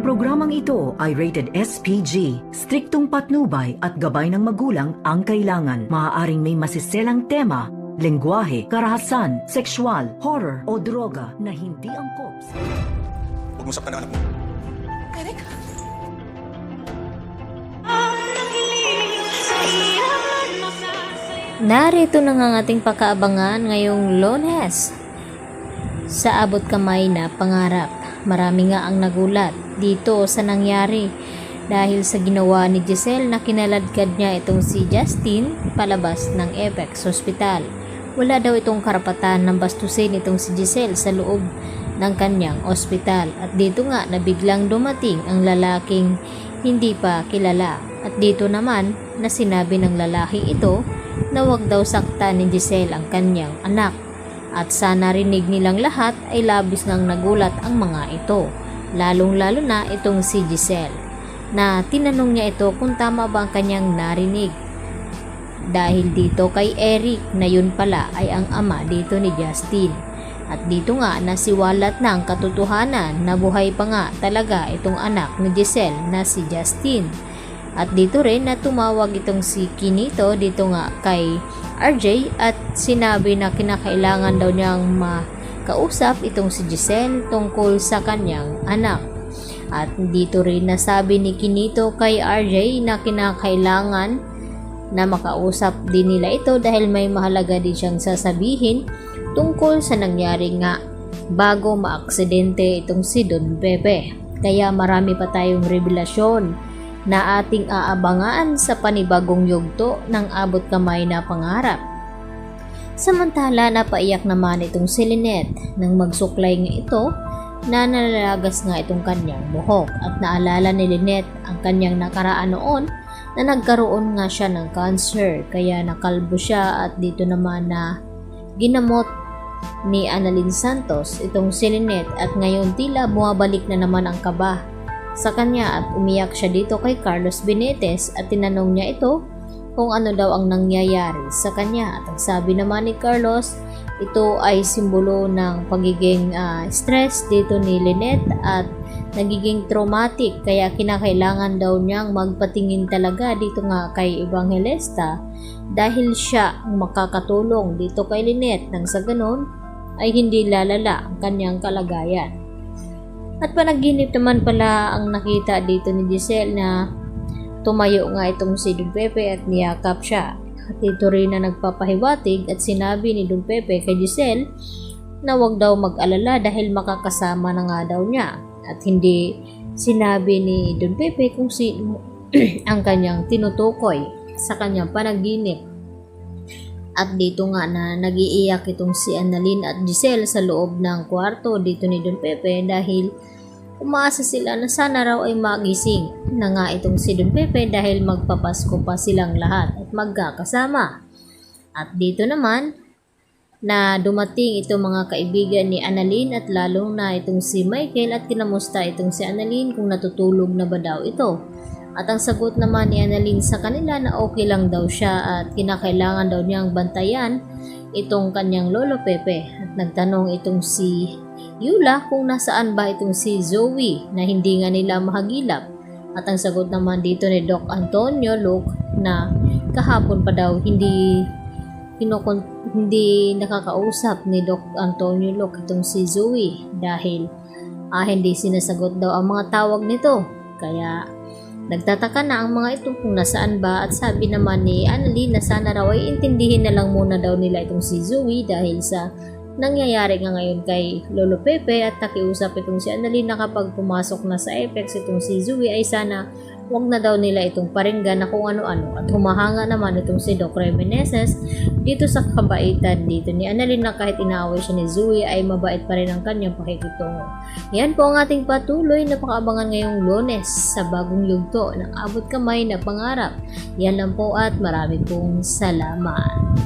programang ito ay rated SPG. Striktong patnubay at gabay ng magulang ang kailangan. Maaaring may masiselang tema, lengguwahe, karahasan, sexual, horror o droga na hindi angkop sa... Huwag mo saktan ang anak mo. Eric? Narito na nga ang ating pakaabangan ngayong Lunes. Sa abot kamay na pangarap, marami nga ang nagulat dito sa nangyari dahil sa ginawa ni Giselle na kinaladkad niya itong si Justin palabas ng Apex Hospital. Wala daw itong karapatan ng bastusin itong si Giselle sa loob ng kanyang ospital at dito nga na biglang dumating ang lalaking hindi pa kilala at dito naman na sinabi ng lalaking ito na wag daw saktan ni Giselle ang kanyang anak at sa narinig nilang lahat ay labis ngang nagulat ang mga ito, lalong-lalo na itong si Giselle na tinanong niya ito kung tama ba ang kanyang narinig dahil dito kay Eric na yun pala ay ang ama dito ni Justin at dito nga nasiwalat na ang katotohanan na buhay pa nga talaga itong anak ni Giselle na si Justin. At dito rin na tumawag itong si Kinito dito nga kay RJ at sinabi na kinakailangan daw niyang makausap itong si Giselle tungkol sa kanyang anak. At dito rin nasabi ni Kinito kay RJ na kinakailangan na makausap din nila ito dahil may mahalaga din siyang sasabihin tungkol sa nangyari nga bago maaksidente itong si Don Pepe. Kaya marami pa tayong revelasyon na ating aabangan sa panibagong yugto ng abot kamay na pangarap. Samantala napaiyak naman itong si Lynette nang magsuklay nga ito na nalalagas nga itong kanyang buhok at naalala ni Lynette ang kanyang nakaraan noon na nagkaroon nga siya ng cancer kaya nakalbo siya at dito naman na ginamot ni Annalyn Santos itong si Lynette at ngayon tila bumabalik na naman ang kaba sa kanya at umiyak siya dito kay Carlos Benitez at tinanong niya ito kung ano daw ang nangyayari sa kanya at ang sabi naman ni Carlos ito ay simbolo ng pagiging stress dito ni Lynette at nagiging traumatic kaya kinakailangan daw niyang magpatingin talaga dito nga kay Evangelista dahil siya ang makakatulong dito kay Lynette nang sa ganon ay hindi lalala ang kanyang kalagayan. At panaginip naman pala ang nakita dito ni Giselle na tumayo nga itong si Don Pepe at niyakap siya. At ito rin na nagpapahiwatig at sinabi ni Don Pepe kay Giselle na wag daw mag-alala dahil makakasama na nga daw niya. At hindi sinabi ni Don Pepe kung sino ang kanyang tinutukoy sa kanyang panaginip. At dito nga na nag-iiyak itong si Annalyn at Giselle sa loob ng kwarto dito ni Don Pepe dahil umaasa sila na sana raw ay magising na nga itong si Don Pepe dahil magpapasko pa silang lahat at magkakasama. At dito naman na dumating itong mga kaibigan ni Annalyn at lalong na itong si Michael at kinamusta itong si Annalyn kung natutulog na ba daw ito. At ang sagot naman ni Annalyn sa kanila na okay lang daw siya at kinakailangan daw niyang bantayan itong kanyang lolo Pepe. At nagtanong itong si Yula kung nasaan ba itong si Zoe na hindi nga nila mahagilap. At ang sagot naman dito ni Doc Antonio Luke na kahapon pa daw hindi nakakausap ni Doc Antonio Luke itong si Zoe dahil hindi sinasagot daw ang mga tawag nito. Kaya nagtataka na ang mga ito kung nasaan ba at sabi naman ni Annalyn na sana raw ay intindihin na lang muna daw nila itong si Zoe dahil sa nangyayari nga ngayon kay Lolo Pepe at nakiusap itong si Annalyn na kapag pumasok na sa Apex itong si Zoe ay sana wag na daw nila itong paringgan na kung ano-ano at humahanga naman itong si Doc Remeneses dito sa kabaitan dito ni Annalyn na kahit inaaway siya ni Zoe ay mabait pa rin ang kanyang pakikitungo. Yan po ang ating patuloy na pakaabangan ngayong Lunes sa bagong yugto ng abot kamay na pangarap. Yan lang po at marami pong salamat.